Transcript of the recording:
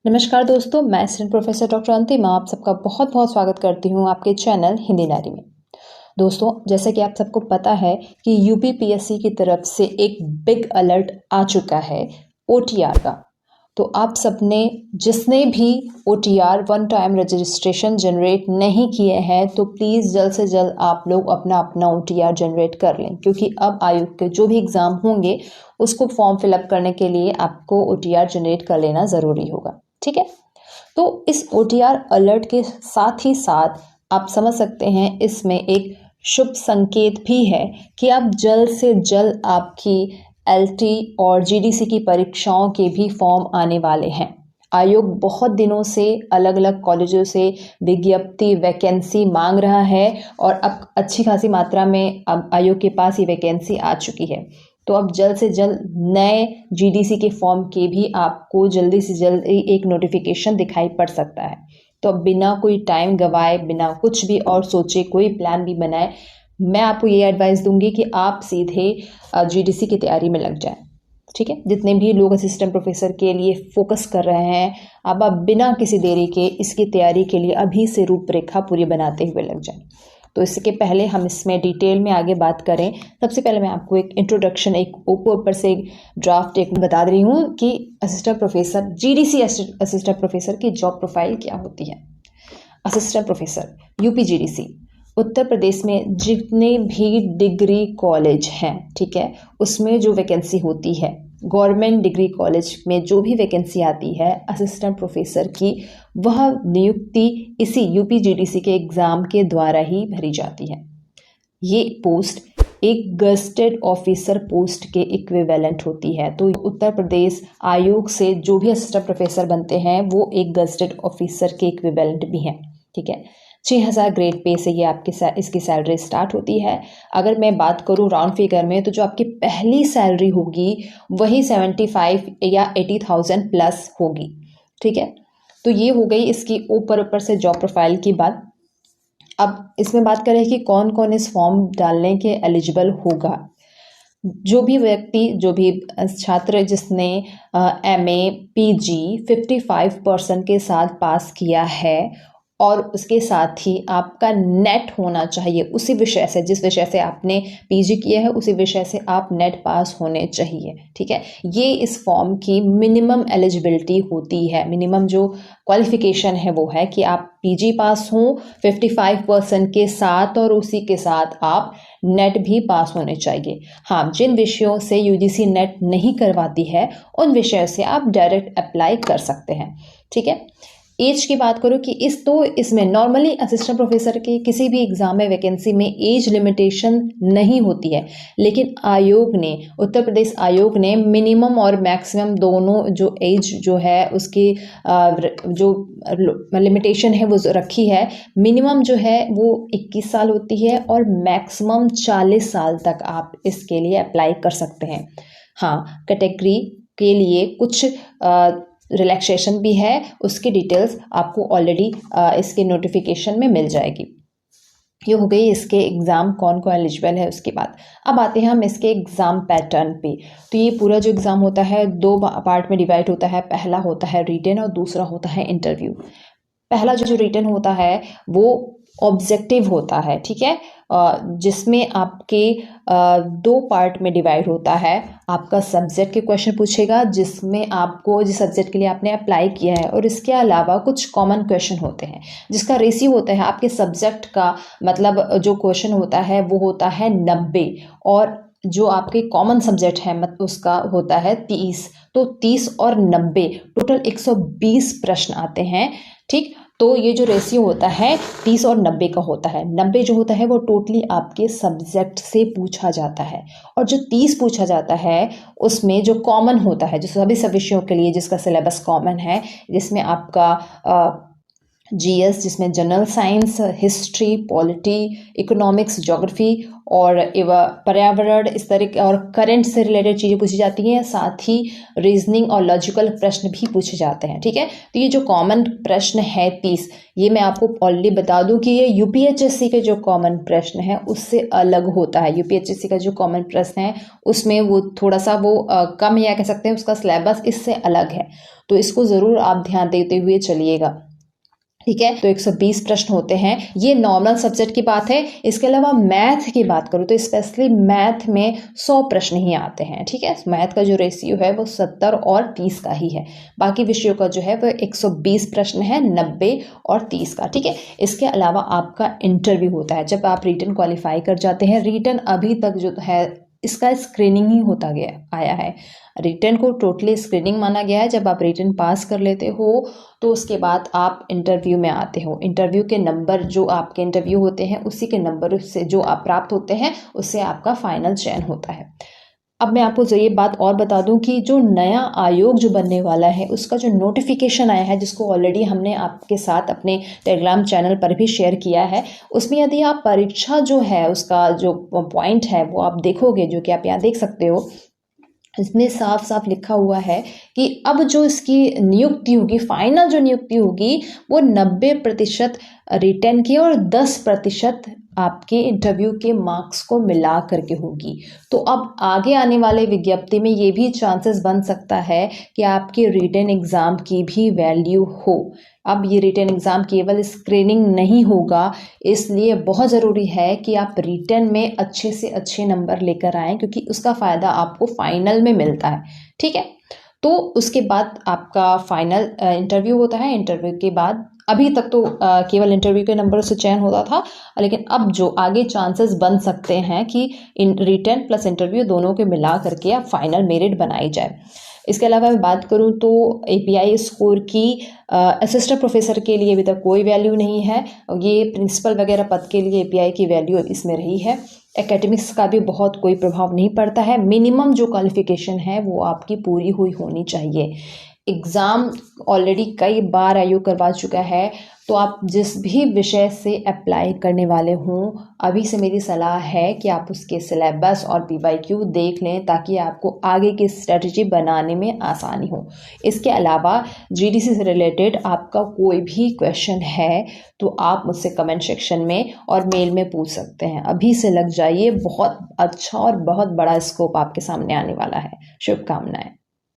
नमस्कार दोस्तों, मैं असिस्टेंट प्रोफेसर डॉक्टर अंतिमा आप सबका बहुत बहुत स्वागत करती हूँ आपके चैनल हिंदी नारी में। दोस्तों, जैसे कि आप सबको पता है कि यूपीपीएससी की तरफ से एक बिग अलर्ट आ चुका है ओटीआर का। तो आप सबने जिसने भी OTR one time registration generate नहीं किए हैं तो प्लीज़ जल्द से जल्द आप लोग अपना अपना ओटीआर जनरेट कर लें, क्योंकि अब आयोग के जो भी एग्ज़ाम होंगे उसको फॉर्म फिलअप करने के लिए आपको ओटीआर जनरेट कर लेना ज़रूरी होगा। ठीक है, तो इस ओटीआर अलर्ट के साथ ही साथ आप समझ सकते हैं इसमें एक शुभ संकेत भी है कि आप जल्द से जल्द आपकी एलटी और जीडीसी की परीक्षाओं के भी फॉर्म आने वाले हैं। आयोग बहुत दिनों से अलग अलग कॉलेजों से विज्ञप्ति वैकेंसी मांग रहा है और अब अच्छी खासी मात्रा में अब आयोग के पास ये वैकेंसी आ चुकी है। तो अब जल्द से जल्द नए जीडीसी के फॉर्म के भी आपको जल्दी से जल्दी एक नोटिफिकेशन दिखाई पड़ सकता है। तो अब बिना कोई टाइम गवाए, बिना कुछ भी और सोचे, कोई प्लान भी बनाए, मैं आपको ये एडवाइस दूंगी कि आप सीधे जीडीसी की तैयारी में लग जाएं। ठीक है, जितने भी लोग असिस्टेंट प्रोफेसर के लिए फोकस कर रहे हैं, अब आप बिना किसी देरी के इसकी तैयारी के लिए अभी से रूपरेखा पूरी बनाते हुए लग जाएं। तो इसके पहले हम इसमें डिटेल में आगे बात करें, सबसे पहले मैं आपको एक इंट्रोडक्शन, एक ऊपर से एक ड्राफ्ट एक बता रही हूँ कि assistant professor GDC assistant professor की जॉब प्रोफाइल क्या होती है। असिस्टेंट प्रोफेसर यूपीजीडीसी उत्तर प्रदेश में जितने भी डिग्री कॉलेज हैं, ठीक है, उसमें जो वैकेंसी होती है, गवर्नमेंट डिग्री कॉलेज में जो भी वैकेंसी आती है असिस्टेंट प्रोफेसर की, वह नियुक्ति इसी यूपीजीडीसी के एग्ज़ाम के द्वारा ही भरी जाती है। ये पोस्ट एक गजेटेड ऑफिसर पोस्ट के इक्विवेलेंट होती है। तो उत्तर प्रदेश आयोग से जो भी असिस्टेंट प्रोफेसर बनते हैं वो एक गजेटेड ऑफिसर के इक्विवेलेंट भी हैं। ठीक है, 6000 ग्रेड पे से ये आपकी इसकी सैलरी स्टार्ट होती है। अगर मैं बात करूँ राउंड फिगर में, तो जो आपकी पहली सैलरी होगी वही 75 या 80,000 प्लस होगी। ठीक है, तो ये हो गई इसकी ऊपर से जॉब प्रोफाइल की बात। अब इसमें बात करें कि कौन कौन इस फॉर्म डालने के एलिजिबल होगा। जो भी व्यक्ति, जो भी छात्र जिसने एमए पीजी 55% के साथ पास किया है और उसके साथ ही आपका नेट होना चाहिए उसी विषय से, जिस विषय से आपने पीजी किया है उसी विषय से आप नेट पास होने चाहिए। ठीक है, ये इस फॉर्म की मिनिमम एलिजिबिलिटी होती है। मिनिमम जो क्वालिफिकेशन है वो है कि आप पीजी पास हों 55% के साथ और उसी के साथ आप नेट भी पास होने चाहिए। हाँ, जिन विषयों से यूजीसी नेट नहीं करवाती है उन विषयों से आप डायरेक्ट अप्लाई कर सकते हैं। ठीक है, एज की बात करूँ कि इसमें नॉर्मली असिस्टेंट प्रोफेसर के किसी भी एग्जाम में वैकेंसी में एज लिमिटेशन नहीं होती है, लेकिन आयोग ने, उत्तर प्रदेश आयोग ने मिनिमम और मैक्सिमम दोनों जो एज जो है उसकी जो लिमिटेशन है वो रखी है। मिनिमम जो है वो 21 साल होती है और मैक्सिमम 40 साल तक आप इसके लिए अप्लाई कर सकते हैं। हाँ, कैटेगरी के लिए कुछ रिलैक्सेशन भी है, उसकी डिटेल्स आपको ऑलरेडी इसके नोटिफिकेशन में मिल जाएगी। ये हो गई इसके एग्ज़ाम कौन कौन एलिजिबल है उसके बाद। अब आते हैं हम इसके एग्ज़ाम पैटर्न पे। तो ये पूरा जो एग्ज़ाम होता है 2 पार्ट में डिवाइड होता है। पहला होता है रिटन और दूसरा होता है इंटरव्यू। पहला जो रिटन होता है वो ऑब्जेक्टिव होता है। ठीक है, जिसमें आपके 2 पार्ट में डिवाइड होता है। आपका सब्जेक्ट के क्वेश्चन पूछेगा जिसमें आपको जिस सब्जेक्ट के लिए आपने अप्लाई किया है, और इसके अलावा कुछ कॉमन क्वेश्चन होते हैं जिसका रेशियो होता है आपके सब्जेक्ट का, मतलब जो क्वेश्चन होता है वो होता है 90 और जो आपके कॉमन सब्जेक्ट है मतलब उसका होता है 30। तो 30 और 90 टोटल 120 प्रश्न आते हैं। ठीक, तो ये जो रेशियो होता है 30 और 90 का होता है। 90 जो होता है वो टोटली आपके सब्जेक्ट से पूछा जाता है, और जो 30 पूछा जाता है उसमें जो कॉमन होता है, जो सभी सब विषयों के लिए जिसका सिलेबस कॉमन है, जिसमें आपका जीएस जिसमें general science, history, polity, economics, geography और पर्यावरण इस तरह के और करंट से रिलेटेड चीज़ें पूछी जाती हैं। साथ ही रीजनिंग और लॉजिकल प्रश्न भी पूछे जाते हैं। ठीक है, तो ये जो कॉमन प्रश्न है 30, ये मैं आपको ऑलरेडी बता दूं कि ये यूपीएचएससी के जो कॉमन प्रश्न है उससे अलग होता है। यूपीएचएससी का जो कॉमन प्रश्न है उसमें वो थोड़ा सा वो कम या कह सकते हैं उसका सिलेबस इससे अलग है, तो इसको ज़रूर आप ध्यान देते हुए चलिएगा। ठीक है, तो 120 प्रश्न होते हैं। ये नॉर्मल सब्जेक्ट की बात है। इसके अलावा मैथ की बात करूँ तो स्पेशली मैथ में 100 प्रश्न ही आते हैं। ठीक है, मैथ का जो रेशियो है वो 70 और 30 का ही है। बाकी विषयों का जो है वो 120 प्रश्न है, 90 और 30 का। ठीक है, इसके अलावा आपका इंटरव्यू होता है जब आप रिटन क्वालिफाई कर जाते हैं। रिटन अभी तक जो है इसका स्क्रीनिंग ही होता गया आया है। रिटन को टोटली स्क्रीनिंग माना गया है। जब आप रिटन पास कर लेते हो तो उसके बाद आप इंटरव्यू में आते हो। इंटरव्यू के नंबर जो आपके इंटरव्यू होते हैं उसी के नंबर से जो आप प्राप्त होते हैं उससे आपका फाइनल चयन होता है। अब मैं आपको ये बात और बता दूं कि जो नया आयोग जो बनने वाला है उसका जो नोटिफिकेशन आया है, जिसको ऑलरेडी हमने आपके साथ अपने टेलीग्राम चैनल पर भी शेयर किया है, उसमें यदि आप परीक्षा जो है उसका जो पॉइंट है वो आप देखोगे, जो कि आप यहाँ देख सकते हो, इसमें साफ साफ लिखा हुआ है कि अब जो इसकी नियुक्ति होगी, फाइनल जो नियुक्ति होगी वो 90% रिटन की और 10% आपके इंटरव्यू के मार्क्स को मिला करके होगी। तो अब आगे आने वाले विज्ञप्ति में ये भी चांसेस बन सकता है कि आपके रिटन एग्ज़ाम की भी वैल्यू हो। अब ये रिटन एग्ज़ाम केवल स्क्रीनिंग नहीं होगा, इसलिए बहुत ज़रूरी है कि आप रिटन में अच्छे से अच्छे नंबर लेकर आएँ, क्योंकि उसका फ़ायदा आपको फाइनल में मिलता है। ठीक है, तो उसके बाद आपका फाइनल इंटरव्यू होता है। इंटरव्यू के बाद अभी तक तो केवल इंटरव्यू के नंबर से चयन होता था, लेकिन अब जो आगे चांसेस बन सकते हैं कि रिटन प्लस इंटरव्यू दोनों के मिला करके अब फाइनल मेरिट बनाई जाए। इसके अलावा मैं बात करूं तो एपीआई स्कोर की असिस्टेंट प्रोफेसर के लिए अभी तक कोई वैल्यू नहीं है। ये प्रिंसिपल वगैरह पद के लिए एपीआई की वैल्यू इसमें रही है। एकेडमिक्स का भी बहुत कोई प्रभाव नहीं पड़ता है। मिनिमम जो क्वालिफिकेशन है वो आपकी पूरी हुई होनी चाहिए। एग्ज़ाम ऑलरेडी कई बार आयोग करवा चुका है, तो आप जिस भी विषय से अप्लाई करने वाले हों, अभी से मेरी सलाह है कि आप उसके सिलेबस और पीवाईक्यू देख लें, ताकि आपको आगे की स्ट्रेटजी बनाने में आसानी हो। इसके अलावा जीडीसी से रिलेटेड आपका कोई भी क्वेश्चन है तो आप मुझसे कमेंट सेक्शन में और मेल में पूछ सकते हैं। अभी से लग जाइए, बहुत अच्छा और बहुत बड़ा स्कोप आपके सामने आने वाला है। शुभकामनाएं।